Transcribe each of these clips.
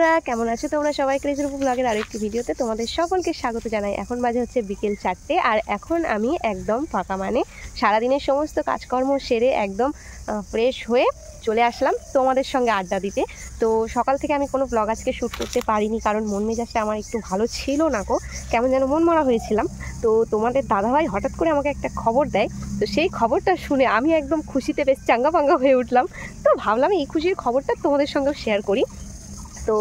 বন্ধুরা, কেমন আছো তোমরা সবাই? ক্রেজি রূপা ব্লগের আরেকটি ভিডিওতে তোমাদের সকলকে স্বাগত জানাই। এখন বাজে হচ্ছে বিকেল 4টে, আর এখন আমি একদম ফাঁকা, মানে সারাদিনের সমস্ত কাজকর্ম সেরে একদম ফ্রেশ হয়ে চলে আসলাম তোমাদের সঙ্গে আড্ডা দিতে। তো সকাল থেকে আমি কোনো ব্লগ আজকে শ্যুট করতে পারিনি, কারণ মন মেজাজটা আমার একটু ভালো ছিল না গো, কেমন যেন মন মরা হয়েছিলাম। তো তোমাদের দাদাভাই হঠাৎ করে আমাকে একটা খবর দেয়, তো সেই খবরটা শুনে আমি একদম খুশিতে বেশ চাঙ্গা পাঙ্গা হয়ে উঠলাম। তো ভাবলাম এই খুশির খবরটা তোমাদের সঙ্গেও শেয়ার করি। তো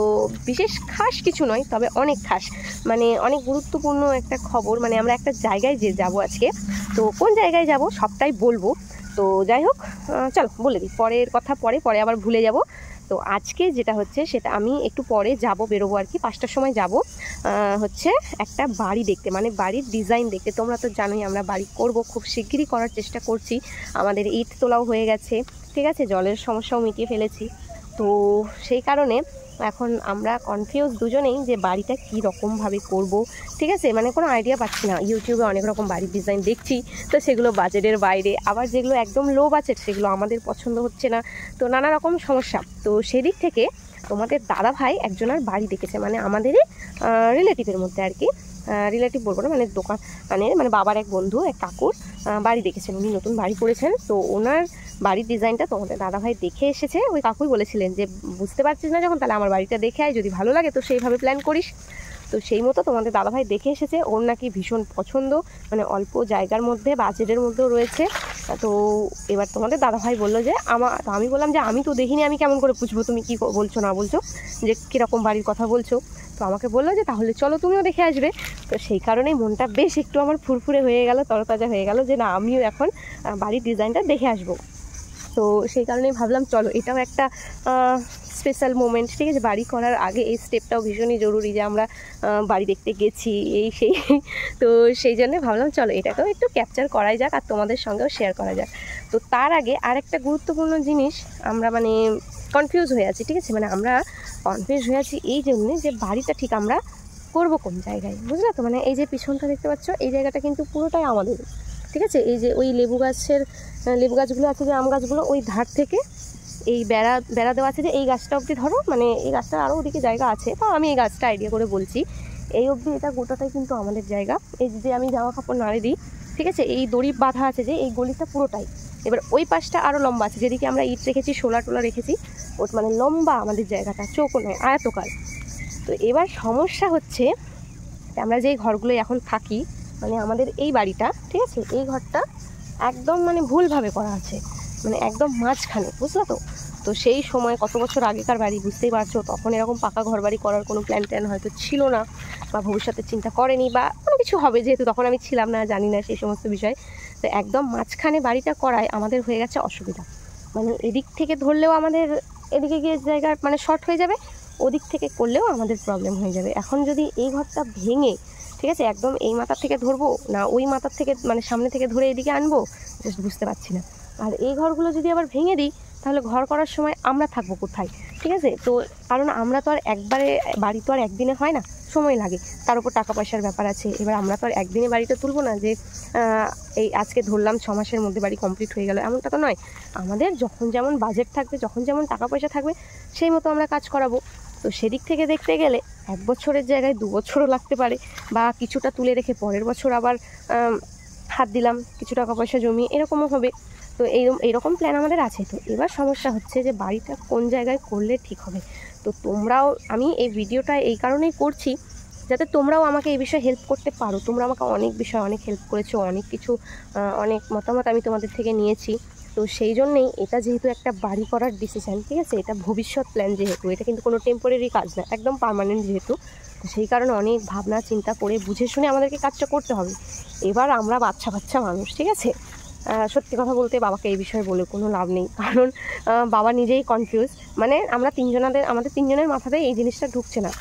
বিশেষ খাস কিছু নয়, তবে অনেক খাস, মানে অনেক গুরুত্বপূর্ণ একটা খবর। মানে আমরা একটা জায়গায় যাব আজকে, তো কোন জায়গায় যাব সবটাই বলবো। তো যাই হোক, চলো বলে দিই, পরের কথা পরে আবার ভুলে যাব। তো আজকে যেটা হচ্ছে সেটা আমি একটু পরে যাব, বেরোবো আর কি, 5টার সময় যাব হচ্ছে একটা বাড়ি দেখতে, মানে বাড়ির ডিজাইন দেখতে। তোমরা তো জানোই আমরা বাড়ি করব, খুব শিগগিরই করার চেষ্টা করছি। আমাদের ইট তোলাও হয়ে গেছে, ঠিক আছে, জলের সমস্যাও মিটিয়ে ফেলেছি। তো সেই কারণে এখন আমরা কনফিউজ দুজনেই যে বাড়িটা কী রকমভাবে করব, ঠিক আছে, মানে কোনো আইডিয়া পাচ্ছি না। ইউটিউবে অনেক রকম বাড়ির ডিজাইন দেখছি, তো সেগুলো বাজেটের বাইরে, আবার যেগুলো একদম লো বাজেট সেগুলো আমাদের পছন্দ হচ্ছে না, তো নানা রকম সমস্যা। তো সেদিক থেকে তোমাদের দাদাভাই একজনের বাড়ি দেখেছে, মানে আমাদেরই রিলেটিভের মধ্যে আর কি, রিলেটিভ বলবো না, মানে দোকান, মানে বাবার এক বন্ধু, এক কাকুর বাড়ি দেখেছেন। উনি নতুন বাড়ি করেছেন, তো ওনার বাড়ির ডিজাইনটা তোমাদের দাদাভাই দেখে এসেছে। ওই কাকুই বলেছিলেন যে বুঝতে পারছিস না যখন, তাহলে আমার বাড়িটা দেখে আয়, যদি ভালো লাগে তো সেইভাবে প্ল্যান করিস। তো সেই মতো তোমাদের দাদাভাই দেখে এসেছে, ওর নাকি ভীষণ পছন্দ, মানে অল্প জায়গার মধ্যে বাজেটের মধ্যেও রয়েছে। তো এবার তোমাদের দাদাভাই বললো যে তো আমি বললাম যে আমি তো দেখিনি, আমি কেমন করে বুঝবো তুমি কি বলছো না বলছো, যে কীরকম বাড়ির কথা বলছো। তো আমাকে বললো যে তাহলে চলো তুমিও দেখে আসবে। তো সেই কারণেই মনটা বেশ একটু আমার ফুরফুরে হয়ে গেল, তরতাজা হয়ে গেল, যে না আমিও এখন বাড়ির ডিজাইনটা দেখে আসবো। তো সেই কারণেই ভাবলাম চলো, এটাও একটা স্পেশাল মোমেন্ট, ঠিক আছে, বাড়ি করার আগে এই স্টেপটাও ভীষণই জরুরি, যে আমরা বাড়ি দেখতে গেছি এই সেই। তো সেই জন্য ভাবলাম চলো এটাকেও একটু ক্যাপচার করাই যাক, আর তোমাদের সঙ্গেও শেয়ার করা যাক। তো তার আগে আরেকটা গুরুত্বপূর্ণ জিনিস, আমরা মানে কনফিউজ হয়ে আছি, ঠিক আছে, মানে আমরা কনফিউজ হয়ে আছি এই জন্যে যে বাড়িটা ঠিক আমরা করবো কোন জায়গায়, বুঝলে তো। মানে এই যে পিছনটা দেখতে পাচ্ছ, এই জায়গাটা কিন্তু পুরোটাই আমাদের, ঠিক আছে। এই যে ওই লেবু গাছগুলো আছে, যে আম গাছগুলো, ওই ধার থেকে এই বেড়া দেওয়া আছে, যে এই গাছটা অবধি ধরো, মানে এই গাছটার আরও ওদিকে জায়গা আছে, তো আমি এই গাছটা আইডিয়া করে বলছি, এই অবধি এটা গোটাটাই কিন্তু আমাদের জায়গা। এই যে আমি জামা কাপড় নাড়ে দিই, ঠিক আছে, এই দড়ি বাঁধা আছে যে এই গলিটা পুরোটাই। এবার ওই পাশটা আরও লম্বা আছে, যেদিকে আমরা ইট রেখেছি, শোলা টোলা রেখেছি, ওর মানে লম্বা আমাদের জায়গাটা, চৌকো নয়, আয়তকার। তো এবার সমস্যা হচ্ছে আমরা যেই ঘরগুলো এখন থাকি, মানে আমাদের এই বাড়িটা, ঠিক আছে, এই ঘরটা একদম মানে ভুলভাবে করা আছে, মানে একদম মাঝখানে, বুঝলো তো। তো সেই সময় কত বছর আগেকার বাড়ি, বুঝতেই পারছো, তখন এরকম পাকা ঘর বাড়ি করার কোনো প্ল্যান হয়তো ছিল না, বা ভবিষ্যতে চিন্তা করেনি, বা কোনো কিছু হবে, যেহেতু তখন আমি ছিলাম না, জানি না সেই সমস্ত বিষয়। তো একদম মাঝখানে বাড়িটা করায় আমাদের হয়ে গেছে অসুবিধা, মানে এদিক থেকে ধরলেও আমাদের এদিকে গিয়ে জায়গা মানে শর্ট হয়ে যাবে, ওদিক থেকে করলেও আমাদের প্রবলেম হয়ে যাবে। এখন যদি এই ঘরটা ভেঙে, ঠিক আছে, একদম এই মাথার থেকে ধরবো না ওই মাথার থেকে, মানে সামনে থেকে ধরে এদিকে আনবো, জাস্ট বুঝতে পারছি না। আর এই ঘরগুলো যদি আবার ভেঙে দিই, তাহলে ঘর করার সময় আমরা থাকবো কোথায়, ঠিক আছে। তো কারণ আমরা তো আর একবারে, বাড়ি তো আর একদিনে হয় না, সময় লাগে, তার উপর টাকা পয়সার ব্যাপার আছে। এবার আমরা তো আর একদিনে বাড়িটা তুলবো না, যে এই আজকে ধরলাম 6 মাসের মধ্যে বাড়ি কমপ্লিট হয়ে গেল, এমনটা তো নয়। আমাদের যখন যেমন বাজেট থাকবে, যখন যেমন টাকা পয়সা থাকবে, সেই মতো আমরা কাজ করাবো। তো সেদিক থেকে দেখতে গেলে 1 বছরের জায়গায় 2 বছরও লাগতে পারে, বা কিছুটা তুলে রেখে পরের বছর আবার হাত দিলাম, কিছু টাকা পয়সা জমিয়ে, এরকমও হবে। তো এইরকম প্ল্যান আমাদের আছে। তো এবার সমস্যা হচ্ছে যে বাড়িটা কোন জায়গায় করলে ঠিক হবে। তো তোমরাও, আমি এই ভিডিওটা এই কারণেই করছি যাতে তোমরাও আমাকে এই বিষয়ে হেল্প করতে পারো। তোমরা আমাকে অনেক বিষয়ে অনেক হেল্প করেছো, অনেক কিছু অনেক মতামত আমি তোমাদের থেকে নিয়েছি। তো সেই জন্যেই এটা যেহেতু একটা বাড়ি করার ডিসিশান, ঠিক আছে, এটা ভবিষ্যৎ প্ল্যান, যেহেতু এটা কিন্তু কোনো টেম্পোরারি কাজ না, একদম পার্মানেন্ট যেহেতু, তো সেই কারণে অনেক ভাবনা চিন্তা করে বুঝে শুনে আমাদেরকে কাজটা করতে হবে। এবার আমরা বাচ্চা মানুষ, ঠিক আছে, সত্যি কথা বলতে বাবাকে এই বিষয়ে বলে কোনো লাভ নেই, কারণ বাবা নিজেই কনফিউজ, মানে আমাদের তিনজনের মাথাতেই এই জিনিসটা ঢুকছে না।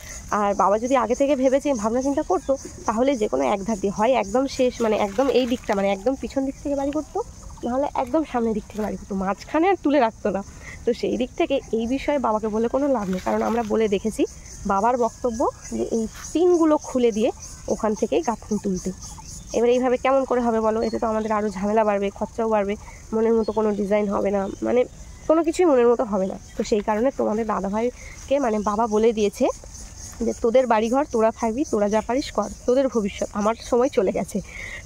আর বাবা যদি আগে থেকে ভেবেছে, ভাবনা চিন্তা করতো, তাহলে যে কোনো এক ধার দিয়ে হয় একদম শেষ, মানে একদম এই দিকটা, মানে একদম পিছন দিক থেকে বাড়ি করতো, নাহলে একদম সামনের দিক থেকে বাড়ি করতো, মাঝখানে আর তুলে রাখতো না। তো সেই দিক থেকে এই বিষয়ে বাবাকে বলে কোনো লাভ নেই, কারণ আমরা বলে দেখেছি, বাবার বক্তব্য যে এই টিনগুলো খুলে দিয়ে ওখান থেকেই গাঁথনি তুলতে। এবার এইভাবে কেমন করে হবে বলো, এতে তো আমাদের আরও ঝামেলা বাড়বে, খরচাও বাড়বে, মনের মতো কোনো ডিজাইন হবে না, মানে কোনো কিছুই মনের মতো হবে না। তো সেই কারণে তোমাদের দাদাভাইকে মানে বাবা বলে দিয়েছে যে তোদের বাড়িঘর তোরা থাকবি, তোরা যা পারিস কর, তোদের ভবিষ্যৎ, আমার সময় চলে গেছে।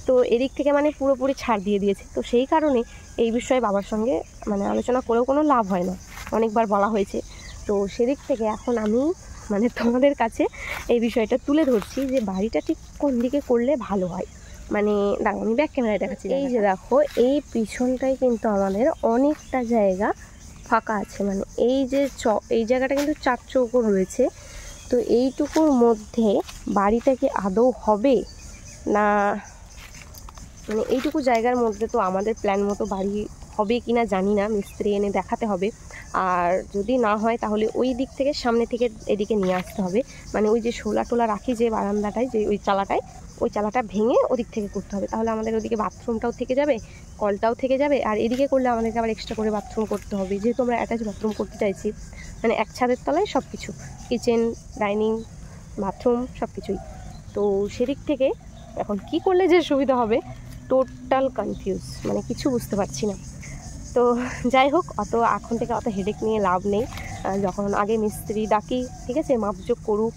তো এদিক থেকে মানে পুরোপুরি ছাড় দিয়ে দিয়েছে। তো সেই কারণে এই বিষয়ে বাবার সঙ্গে মানে আলোচনা করেও কোনো লাভ হয় না, অনেকবার বলা হয়েছে। তো সেদিক থেকে এখন আমি মানে তোমাদের কাছে এই বিষয়টা তুলে ধরছি যে বাড়িটা ঠিক কোন দিকে করলে ভালো হয়। মানে দেখো আমি ব্যাক ক্যামেরায় দেখাচ্ছি। এই যে দেখো এই পিছনটাই কিন্তু আমাদের অনেকটা জায়গা ফাঁকা আছে, মানে এই যে এই জায়গাটা কিন্তু 4 চৌকো রয়েছে। তো এইটুকুর মধ্যে বাড়িটা কি আদৌ হবে না, মানে এইটুকু জায়গার মধ্যে তো আমাদের প্ল্যান মতো বাড়ি হবে কি না জানি না, মিস্ত্রি এনে দেখাতে হবে। আর যদি না হয় তাহলে ওই দিক থেকে সামনে থেকে এদিকে নিয়ে আসতে হবে, মানে ওই যে শোলা টোলা রাখি যে বারান্দাটায়, যে ওই চালাটা ভেঙে ওদিক থেকে করতে হবে। তাহলে আমাদের ওদিকে বাথরুমটাও থেকে যাবে, কলটাও থেকে যাবে। আর এদিকে করলে আমাদেরকে আবার এক্সট্রা করে বাথরুম করতে হবে, যেহেতু আমরা অ্যাটাচ বাথরুম করতে চাইছি, মানে এক ছাদের তলায় সব কিছু, কিচেন, ডাইনিং, বাথরুম সব কিছুই। তো সেদিক থেকে এখন কি করলে যে সুবিধা হবে টোটাল কনফিউজ, মানে কিছু বুঝতে পারছি না। তো যাই হোক, এখন থেকে অত হেডেক নিয়ে লাভ নেই। যখন আগে মিস্ত্রি ডাকি, ঠিক আছে, মাপজোক করুক,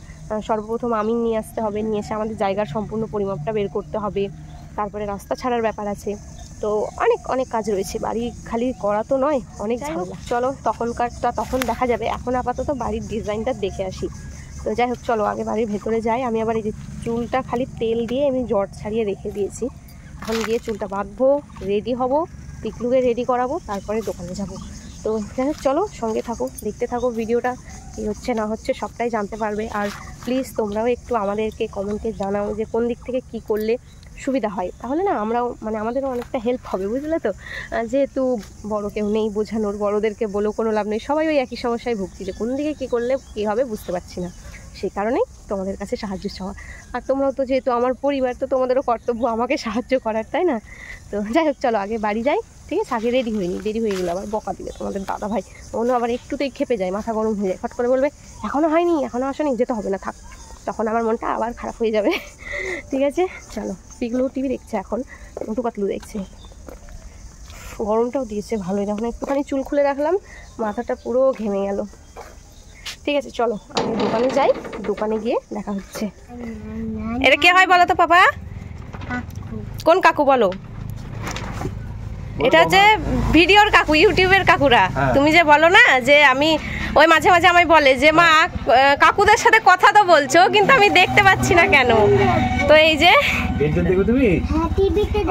সর্বপ্রথম আমিন নিয়ে আসতে হবে, নিয়ে এসে আমাদের জায়গার সম্পূর্ণ পরিমাপটা বের করতে হবে, তারপরে রাস্তা ছাড়ার ব্যাপার আছে। তো অনেক কাজ রয়েছে, বাড়ি খালি করা তো নয়, অনেক ঝামেলা। চলো তখনকারটা তখন দেখা যাবে, এখন আপাতত বাড়ির ডিজাইনটা দেখে আসি। তো যাই হোক চলো আগে বাড়ির ভেতরে যাই। আমি আবার এই যে চুলটা খালি তেল দিয়ে আমি জট ছাড়িয়ে রেখে দিয়েছি, এখন গিয়ে চুলটা বাঁধবো, রেডি হব, পিকলুকে রেডি করাবো, তারপরে দোকানে যাব। তো যাই হোক চলো সঙ্গে থাকো, দেখতে থাকো ভিডিওটা, কী হচ্ছে না হচ্ছে সবটাই জানতে পারবে। আর প্লিজ তোমরাও একটু আমাদেরকে কমেন্টে জানাও যে কোন দিক থেকে কি করলে সুবিধা হয়, তাহলে না আমরাও মানে আমাদেরও অনেকটা হেল্প হবে, বুঝলে তো। যেহেতু বড় কেউ নেই বোঝানোর, বড়োদেরকে বলেও কোনো লাভ নেই, সবাই ওই একই সমস্যায় ভুগছি যে কোন দিকে কী করলে কী হবে বুঝতে পারছি না। সেই কারণেই তোমাদের কাছে সাহায্য চাওয়া। আর তোমরাও তো যেহেতু আমার পরিবার, তো তোমাদেরও কর্তব্য আমাকে সাহায্য করার, তাই না? তো যাই হোক চলো আগে বাড়ি যাই, ঠিক আছে? আগে রেডি হয়ে গেলে আবার বকা দিবে তোমাদের দাদা ভাই, অন্য আবার একটুতেই খেপে যায়, মাথা গরম হয়ে যায়, ফট করে বলবে এখনও হয়নি, এখনও আসেনি, যেতে হবে না, থাক। তখন আমার মনটা আবার খারাপ হয়ে যাবে। ঠিক আছে চলো। পিকলু টিভি দেখছে এখন, মোটু পাতলু দেখছে, গরমটাও দিয়েছে ভালোই, যখন একটুখানি চুল খুলে রাখলাম মাথাটা পুরো ঘেমে গেল। ঠিক আছে চলো আমি দোকানে যাই, দোকানে গিয়ে দেখা হচ্ছে। এটা কে হয় বলো তো পাপা? কোন কাকু বলো? এটা হচ্ছে ভিডিওর কাকু, ইউটিউবের কাকুরা। তুমি যে বলো না যে আমি ওই মাঝে মাঝে আমায় বলে যে মা কাকুদের সাথে কথা তো বলছো কিন্তু আমি দেখতে পাচ্ছি না কেন। তো এই যে দেখবে তুমি,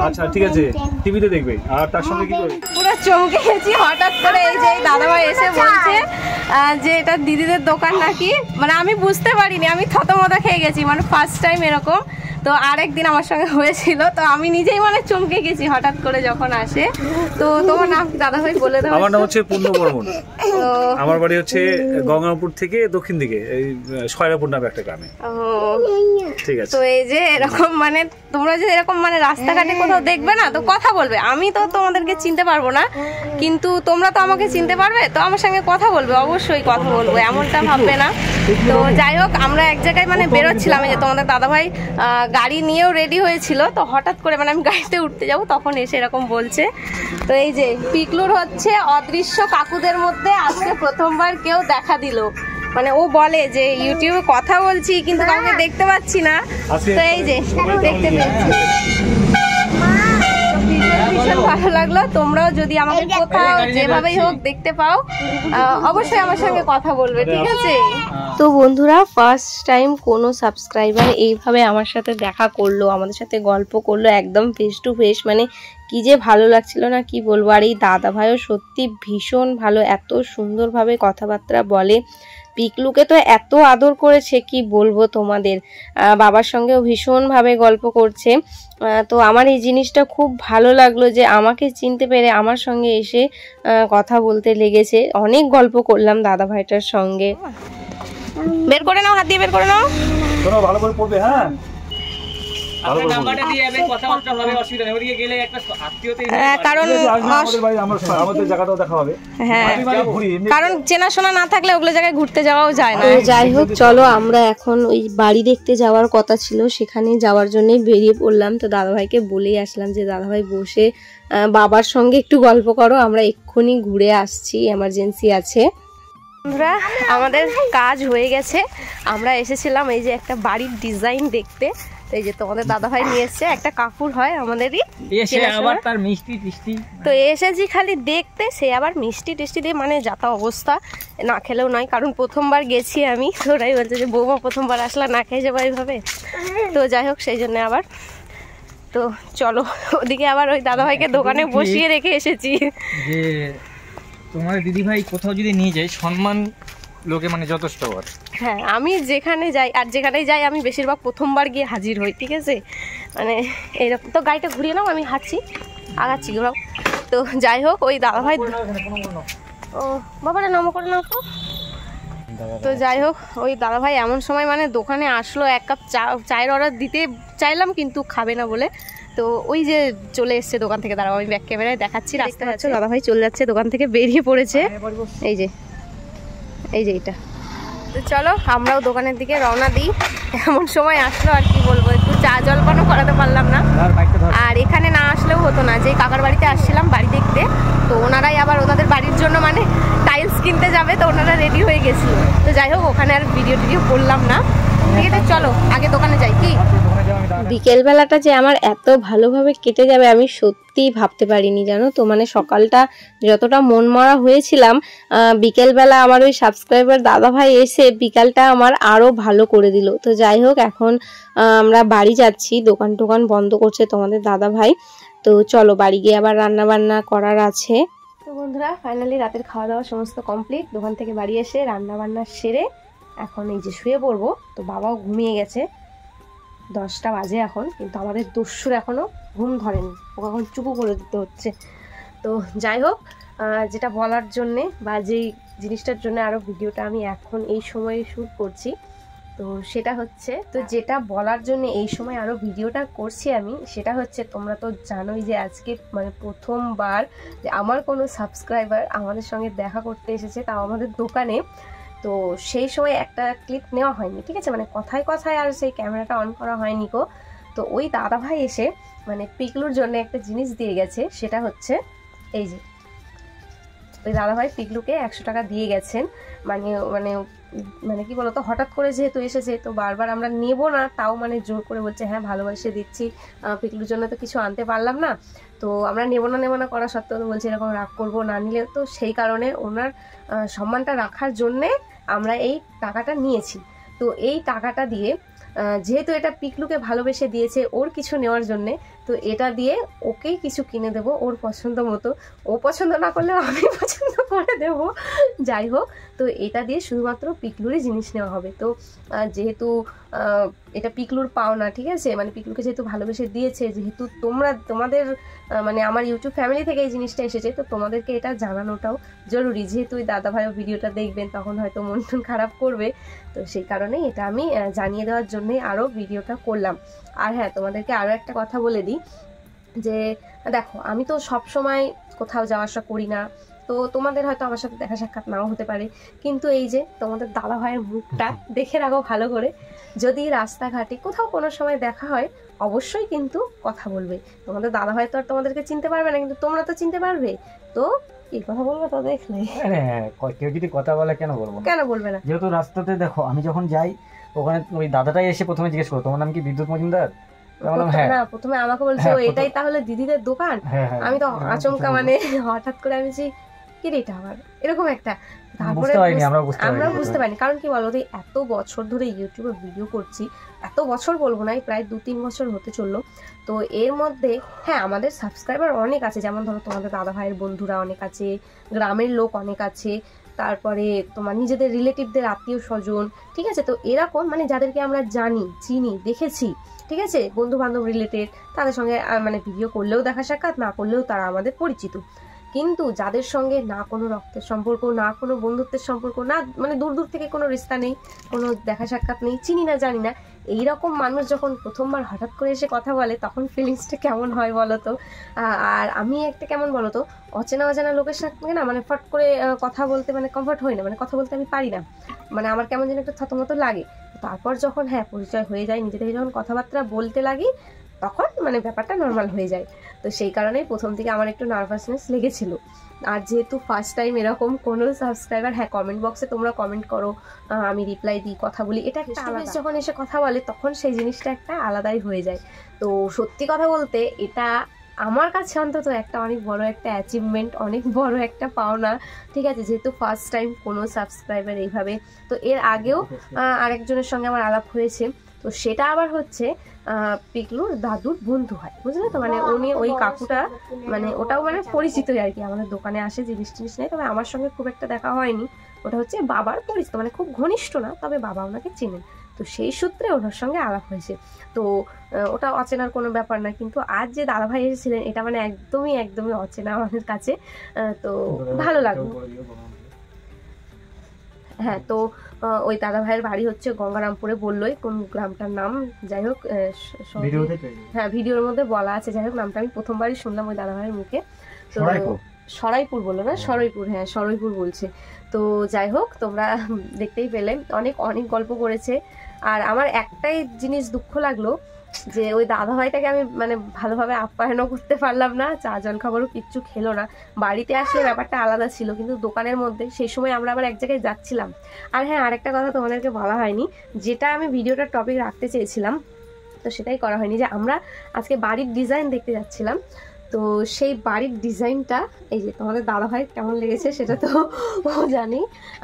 আচ্ছা ঠিক আছে টিভিতে দেখবে। আর তার সঙ্গে কি করবে? পুরো চমকে গেছি হঠাৎ করে, এই যে দাদাভাই এসে বলছে যে এটা দিদিদের দোকান নাকি, মানে আমি বুঝতে পারিনি, আমি থতমত খেয়ে গেছি, মানে ফার্স্ট টাইম এরকম। তো আরেকদিন আমার সঙ্গে হয়েছিল, তো আমি নিজেই মানে চমকে গেছি হঠাৎ করে যখন আসে। তো তোমার নাম কি দাদাভাই বলে দাও? আমার নাম হচ্ছে পূর্ণ বর্মন। আমার বাড়ি হচ্ছে গঙ্গাপুর থেকে দক্ষিণ দিকে, এই শয়রাপুর নামে একটা গ্রামে। ঠিক আছে। তো এই যে এরকম মানে তোমরা যে এরকম মানে রাস্তাঘাটে কোথাও দেখবে না তো কথা বলবে, আমি তো তোমাদেরকে চিনতে পারবো না, কিন্তু তোমরা তো আমাকে চিনতে পারবে, তো আমার সঙ্গে কথা বলবে, অবশ্যই কথা বলবো, এমনটা ভাববে না। তো যাই হোক আমরা এক জায়গায় মানে বেরোচ্ছিলাম, এই যে তোমাদের দাদাভাই গাড়ি নিয়েও রেডি হয়েছিল, তো হঠাৎ করে মানে আমি গাড়িতে উঠতে যাবো তখন এসে এরকম বলছে। তো এই যে পিকলুর হচ্ছে অদৃশ্য কাকুদের মধ্যে আজকে প্রথমবার কেউ দেখা দিল, মানে ও বলে যে ইউটিউবে কথা বলছি কিন্তু কাউকে দেখতে পাচ্ছি না, তো এই যে দেখতে পেয়েছি, ভীষণ ভালো লাগলো। তোমরাও যদি আমাকে কোথাও যেভাবেই হোক দেখতে পাও অবশ্যই আমার সঙ্গে কথা বলবে, ঠিক আছে? তো বন্ধুরা ফার্স্ট টাইম কোনো সাবস্ক্রাইবার এইভাবে আমার সাথে দেখা করলো, আমাদের সাথে গল্প করলো একদম ফেস টু ফেস, মানে কি যে ভালো লাগছিল না কি বলবো। আর এই দাদা ভাইও সত্যি ভীষণ ভালো, এত সুন্দরভাবে কথাবার্তা বলে, পিকলুকে তো এত আদর করেছে কি বলবো তোমাদের, বাবার সঙ্গেও ভীষণভাবে গল্প করছে। তো আমার এই জিনিসটা খুব ভালো লাগলো যে আমাকে চিনতে পেরে আমার সঙ্গে এসে কথা বলতে লেগেছে। অনেক গল্প করলাম দাদা ভাইটার সঙ্গে। বের করে নাও, হাত দিয়ে বের করে নাও, ভালো করে পড়বে। হ্যাঁ নাম্বারটা দিয়ে যাবেন, কথাবার্তা হবে, অসুবিধা নেই। ওদিকে গেলে একটা আত্মীয়তাই, কারণ আমাদের বাড়ি আমাদের জায়গাটাও দেখা হবে। হ্যাঁ, আমি মানে ঘুরি এমনি। কারণ চেনাশোনা না থাকলে ওগুলো জায়গায় ঘুরতে যাওয়াও যায় না। যাই হোক, চলো আমরা এখন ওই বাড়ি দেখতে যাওয়ার কথা ছিল, সেখানে যাওয়ার জন্যই বেরিয়ে পড়লাম। তো দাদাভাইকে বলেই আসলাম যে দাদাভাই বসে বাবার সঙ্গে একটু গল্প করো, আমরা এক্ষুনি ঘুরে আসছি, এমার্জেন্সি আছে। বন্ধুরা, আমাদের কাজ হয়ে গেছে। আমরা এসেছিলাম এই যে একটা বাড়ির ডিজাইন দেখতে। এই যে তোমাদের দাদাভাই নিয়ে এসছে, একটা কাকুর হয় আমাদেরই, এসে আবার তার মিষ্টি টিষ্টি। তো এসেছি খালি দেখতে, সে আবার মিষ্টি টিষ্টি দিয়ে মানে যাতা অবস্থা, না খেলেও নয়। কারণ প্রথমবার গেছি আমি, তো ওরাই বলছে যে বৌমা প্রথমবার আসলা, না খেয়ে যাবো এইভাবে। তো যাই হোক, সেই জন্য আবার তো চলো ওদিকে আবার ওই দাদাভাইকে দোকানে বসিয়ে রেখে এসেছি। যে তোমার দিদিভাই কোথাও যদি নিয়ে যায়, সম্মান লোকে মানে যথেষ্ট করে। হ্যাঁ, আমি যেখানে যাই আর যেখানেই যাই আমি বেশিরভাগ প্রথমবার গিয়ে হাজির হই, ঠিক আছে, মানে এইরকম। তো গাড়িটা ঘুরিয়ে নাও, আমি হাঁটছি, আগাচ্ছি ঘোরাও। তো যাই হোক, ওই দাদাভাই, ও বাবারা নামো করে নাও তো। তো যাই হোক, ওই দাদাভাই এমন সময় মানে দোকানে আসলো, এক কাপ চায়ের অর্ডার দিতে চাইলাম কিন্তু খাবে না বলে, তো ওই যে চলে এসছে দোকান থেকে। দাঁড়াও, আমি ব্যাক ক্যামেরায় দেখাচ্ছি, রাস্তা পাচ্ছ, দাদাভাই চলে যাচ্ছে দোকান থেকে, বেরিয়ে পড়েছে। এই যে এটা। তো চলো আমরাও দোকানের দিকে রওনা দিই। এমন সময় আসলো আর কি বলবো, একটু চা জলপানও করাতে পারলাম না। আর এখানে না আসলেও হতো না, যে কাকার বাড়িতে আসছিলাম বাড়ি দেখতে, তো ওনারাই আবার ওনাদের বাড়ির জন্য মানে টাইলস কিনতে যাবে, তো ওনারা রেডি হয়ে গেছিল। তো যাই হোক, ওখানে আর ভিডিও করলাম না। ঠিক আছে, চলো আগে দোকানে যাই। কি বিকেলবেলাটা যে আমার এত ভালোভাবে কেটে যাবে আমি সত্যিই ভাবতে পারিনি, জানো তো। মানে সকালটা যতটা মন মরা হয়েছিলাম, বিকেলবেলা আমার ওই সাবস্ক্রাইবার দাদাভাই এসে বিকালটা আমার আরও ভালো করে দিল। তো যাই হোক, এখন আমরা বাড়ি যাচ্ছি, দোকান টোকান বন্ধ করছে তোমাদের দাদাভাই। তো চলো বাড়ি গিয়ে আবার রান্না বান্না করার আছে। তো বন্ধুরা, ফাইনালি রাতের খাওয়া দাওয়া সমস্ত কমপ্লিট। দোকান থেকে বাড়ি এসে রান্না বান্না সেরে এখন এই যে শুয়ে পড়বো। তো বাবাও ঘুমিয়ে গেছে, 10টা বাজে এখন, কিন্তু আমাদের দস্যুর এখনও ঘুম ধরেনি, ওকে এখন চুপু করে দিতে হচ্ছে। তো যাই হোক, যেটা বলার জন্যে বা যেই জিনিসটার জন্য আরও ভিডিওটা আমি এখন এই সময়ে শ্যুট করছি, তো সেটা হচ্ছে, তো যেটা বলার জন্য এই সময় আরও ভিডিওটা করছি আমি, সেটা হচ্ছে তোমরা তো জানোই যে আজকে মানে প্রথমবার যে আমার কোনো সাবস্ক্রাইবার আমাদের সঙ্গে দেখা করতে এসেছে, তাও আমাদের দোকানে। তো সেই সময় একটা ক্লিপ নেওয়া হয়নি, ঠিক আছে, মানে কথায় কথায় আর সেই ক্যামেরাটা অন করা হয়নি গো। তো ওই দাদাভাই এসে মানে পিকলুর জন্য একটা জিনিস দিয়ে গেছে, সেটা হচ্ছে এই যে ওই দাদাভাই পিকলুকে 100 টাকা দিয়ে গেছেন। মানে মানে মানে কি বলতো, হঠাৎ করে যেহেতু এসেছে, তো বারবার আমরা নেব না, তাও মানে জোর করে বলছে হ্যাঁ ভালোবাসে দিচ্ছি, পিকলুর জন্য তো কিছু আনতে পারলাম না। তো আমরা নেব না করা সত্ত্বেও তো বলছি এরকম রাগ করবো না নিলে, তো সেই কারণে ওনার সম্মানটা রাখার জন্যে আমরা এই টাকাটা নিয়েছি। তো এই টাকাটা দিয়ে যেহেতু এটা পিকলুকে ভালোবেসে দিয়েছে ওর কিছু নেওয়ার জন্যে, তো এটা দিয়ে ওকেই কিছু কিনে দেবো ওর পছন্দ মতো। ও পছন্দ না করলেও আমি পছন্দ করে দেব, যাই হোক। তো এটা দিয়ে শুধুমাত্র পিকলুরই জিনিস নেওয়া হবে। তো যেহেতু এটা পিকলুর পাওনা, ঠিক আছে, মানে পিকলুকে যেহেতু ভালোবেসে দিয়েছে, যেহেতু তোমাদের মানে আমার ইউটিউব ফ্যামিলি থেকে এই জিনিসটা এসেছে, তো তোমাদেরকে এটা জানানোটাও জরুরি। যেহেতু ওই দাদাভাইও ভিডিওটা দেখবেন, তখন হয়তো মন টন খারাপ করবে, তো সেই কারণেই এটা আমি জানিয়ে দেওয়ার জন্যই আরও ভিডিওটা করলাম। আর হ্যাঁ, তোমাদেরকে আরও একটা কথা বলে দিই, যে দেখো আমি তো সব সময় কোথাও যাওয়া আসা করি না, তো তোমাদের হয়তো আমার সাথে দেখা সাক্ষাৎ নাও হতে পারে, কিন্তু এই যে তোমাদের দাদা ভাইয়ের মুখটা দেখে রাখো ভালো করে। যদি রাস্তাঘাটে কোথাও কোনো সময় দেখা হয়, অবশ্যই কিন্তু কথা বলবে। তোমাদের দাদা ভাই তো আর তোমাদেরকে চিনতে পারবে না, কিন্তু তোমরা তো চিনতে পারবে। তো কি কথা বলবে তো দেখলে, কেউ যদি কথা বলে কেন বলবে না, যেহেতু রাস্তাতে দেখো আমি যখন যাই ওখানে ওই দাদাটাই এসে প্রথমে জিজ্ঞেস করো তোমার নাম কি বিদ্যুৎ মজুমদার, না প্রথমে আমাকে বলছে এটাই তাহলে দিদিদের দোকান। আমি তো আচমকা মানে হঠাৎ করে আমি যে কি রে এটা আবার এরকম একটা, তারপরে আমরা বুঝতে পারিনি। কারণ কি বলতো, এত বছর ধরে ইউটিউবে ভিডিও করছি, এত বছর বলবো না, প্রায় 2-3 বছর হতে চললো। তো এর মধ্যে হ্যাঁ আমাদের সাবস্ক্রাইবার অনেক আছে, যেমন ধরো তোমাদের দাদা ভাইয়ের বন্ধুরা অনেক আছে, গ্রামের লোক অনেক আছে, তারপরে তোমার নিজেদের রিলেটিভদের আত্মীয় স্বজন, ঠিক আছে। তো এরকম মানে যাদেরকে আমরা জানি, চিনি, দেখেছি, ঠিক আছে, বন্ধু বান্ধব রিলেটেড, তাদের সঙ্গে মানে ভিডিও করলেও দেখা সাক্ষাৎ, না করলেও তারা আমাদের পরিচিত। কিন্তু যাদের সঙ্গে না কোনো রক্তের সম্পর্ক, না কোনো বন্ধুত্বের সম্পর্ক, না মানে দূর দূর থেকে কোনো রিস্তা নেই, কোনো দেখা সাক্ষাৎ নেই, চিনি না জানি না, এইরকম মানুষ যখন প্রথমবার হঠাৎ করে এসে কথা বলে তখন ফিলিংসটা কেমন হয় বলো তো। আর আমি একটা কেমন বলো তো, অচেনা অজানা লোকের সঙ্গে না মানে ফট করে কথা বলতে মানে কমফর্ট হই না, মানে কথা বলতে আমি পারি না, মানে আমার কেমন যেন একটা থতমত লাগে। তারপর যখন হ্যাঁ পরিচয় হয়ে যায়, নিজে থেকে যখন কথাবার্তা বলতে লাগি তখন মানে ব্যাপারটা নর্মাল হয়ে যায়। তো সেই কারণেই প্রথম থেকে আমার একটু নার্ভাসনেস লেগেছিল। আর যেহেতু ফার্স্ট টাইম এরকম কোনো সাবস্ক্রাইবার, হ্যাঁ কমেন্ট বক্সে তোমরা কমেন্ট করো, আমি রিপ্লাই দিই, কথা বলি, এটা একটা আলাদা। যখন এসে কথা বলে তখন সেই জিনিসটা একটা আলাদাই হয়ে যায়। তো সত্যি কথা বলতে এটা আমার কাছে অন্তত একটা অনেক বড় একটা অ্যাচিভমেন্ট, অনেক বড় একটা পাওনা, ঠিক আছে, যেহেতু ফার্স্ট টাইম কোনো সাবস্ক্রাইবার এইভাবে। তো এর আগেও আরেকজনের সঙ্গে আমার আলাপ হয়েছে, তো সেটা আবার হচ্ছে পিকলুর দাদুর বন্ধু হয়, বুঝলে তো, মানে উনি ওই কাকুটা মানে ওটাও মানে পরিচিতই আর কি, আমাদের দোকানে আসে জিনিস টিনিস নেই, তবে আমার সঙ্গে খুব একটা দেখা হয়নি, ওটা হচ্ছে বাবার পরিচিত, মানে খুব ঘনিষ্ঠ না, তবে বাবা ওনাকে চেনেন, তো সেই সূত্রে ওনার সঙ্গে আলাপ হয়েছে। তো ওটা অচেনার কোনো ব্যাপার না, কিন্তু আজ যে দাদাভাই এসেছিলেন এটা মানে একদমই অচেনা আমাদের কাছে। তো ভালো লাগলো। হ্যাঁ, তো ওই দাদা ভাইয়ের বাড়ি হচ্ছে গঙ্গারামপুরে, বললোই কোন গ্রামটার নাম, যাই হোক হ্যাঁ ভিডিওর মধ্যে বলা আছে, যাই হোক নামটা আমি প্রথমবারই শুনলাম ওই দাদা ভাইয়ের মুখে। তো সরাইপুর বললো না, সরাইপুর, হ্যাঁ সরাইপুর বলছে। তো যাই হোক তোমরা দেখতেই পেলে অনেক অনেক গল্প করেছে। আর আমার একটাই জিনিস দুঃখ লাগলো যে ওই দাদা ভাইটাকে আমি মানে ভালোভাবে আপ্যায়নও করতে পারলাম না, চা জল খাবারও কিচ্ছু খেলো না। বাড়িতে আসলে ব্যাপারটা আলাদা ছিল, কিন্তু দোকানের মধ্যে সেই সময় আমরা আবার এক জায়গায় যাচ্ছিলাম। আর হ্যাঁ আরেকটা কথা তোমাদেরকে বলা হয়নি, যেটা আমি ভিডিওটার টপিক রাখতে চেয়েছিলাম তো সেটাই করা হয়নি, যে আমরা আজকে বাড়ির ডিজাইন দেখতে যাচ্ছিলাম। তো সেই বাড়ির ডিজাইনটা এই যে তোমাদের দাদা ভাই কেমন লেগেছে সেটা তো ও জানি,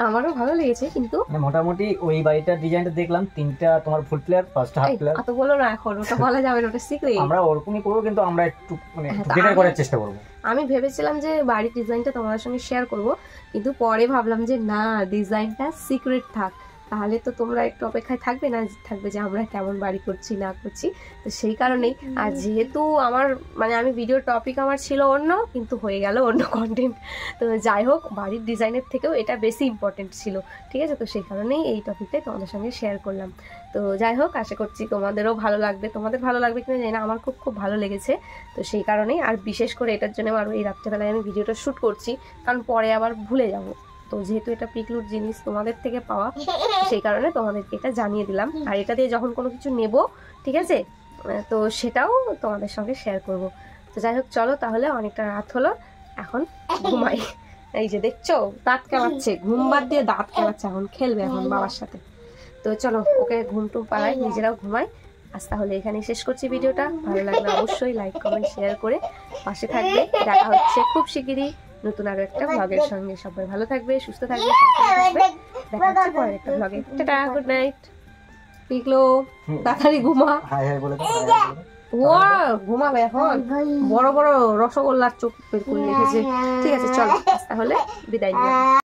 আমারও ভালো লেগেছে। কিন্তু মোটামুটি ওই বাড়িটার ডিজাইনটা দেখলাম, 3টা তোমার ফুল প্লেয়ার, 5টা হাফ প্লেয়ার। এত বলো না এখন, ওটা বলা যাবে না, ওটা সিক্রেট। আমরা ওরকমই করব, কিন্তু আমরা একটু মানে বেটার করার চেষ্টা করব। আমি ভেবেছিলাম যে বাড়ির ডিজাইনটা তোমাদের সঙ্গে শেয়ার করব, কিন্তু পরে ভাবলাম যে না, ডিজাইনটা সিক্রেট থাক, তাহলে তো তোমরা একটু অপেক্ষায় থাকবে না, থাকবে যে আমরা কেমন বাড়ি করছি না করছি। তো সেই কারণেই, আর যেহেতু আমার মানে আমি ভিডিওর টপিক আমার ছিল অন্য, কিন্তু হয়ে গেল অন্য কন্টেন্ট। তো যাই হোক বাড়ির ডিজাইনের থেকেও এটা বেশি ইম্পর্টেন্ট ছিল, ঠিক আছে, তো সেই কারণেই এই টপিকটাই তোমাদের সঙ্গে শেয়ার করলাম। তো যাই হোক আশা করছি তোমাদেরও ভালো লাগবে, তোমাদের ভালো লাগবে কিনা জানি না, আমার খুব খুব ভালো লেগেছে। তো সেই কারণেই, আর বিশেষ করে এটার জন্য আরও এই রাত্রেবেলায় আমি ভিডিওটা শ্যুট করছি, কারণ পরে আবার ভুলে যাবো। তো যেহেতু এটা পিকলুর জিনিস তোমাদের থেকে পাওয়া, সেই কারণে তোমাদেরকে এটা জানিয়ে দিলাম। আর এটা দিয়ে যখন কোনো কিছু নেব, ঠিক আছে, তো সেটাও তোমাদের সঙ্গে শেয়ার করব। তো যাই হোক চলো তাহলে, অনেকটা রাত হলো, এখন ঘুমাই। এই যে দেখছো দাঁত কেলাচ্ছে, ঘুম বাদ দিয়ে দাঁত কেলাচ্ছে, এখন খেলবে এখন বাবার সাথে। তো চলো ওকে ঘুম টুম পাড়াই, নিজেরাও ঘুমাই। আজ তাহলে এখানেই শেষ করছি ভিডিওটা। ভালো লাগলে অবশ্যই লাইক কমেন্ট শেয়ার করে পাশে থাকবে। দেখা হচ্ছে খুব শিগগিরই নতুন আরো একটা ব্লগের সঙ্গে। সবাই ভালো থাকবে, সুস্থ থাকবে, দেখা হচ্ছে পরের একটা ব্লগে। Tata, good night. পিকলো তাড়াতাড়ি ঘুমা। হাই হাই বলে ও ঘুমাবে এখন, বড় বড় রসগোল্লার চোখ বের করে রেখেছে। ঠিক আছে চলো তাহলে বিদায় নিলাম।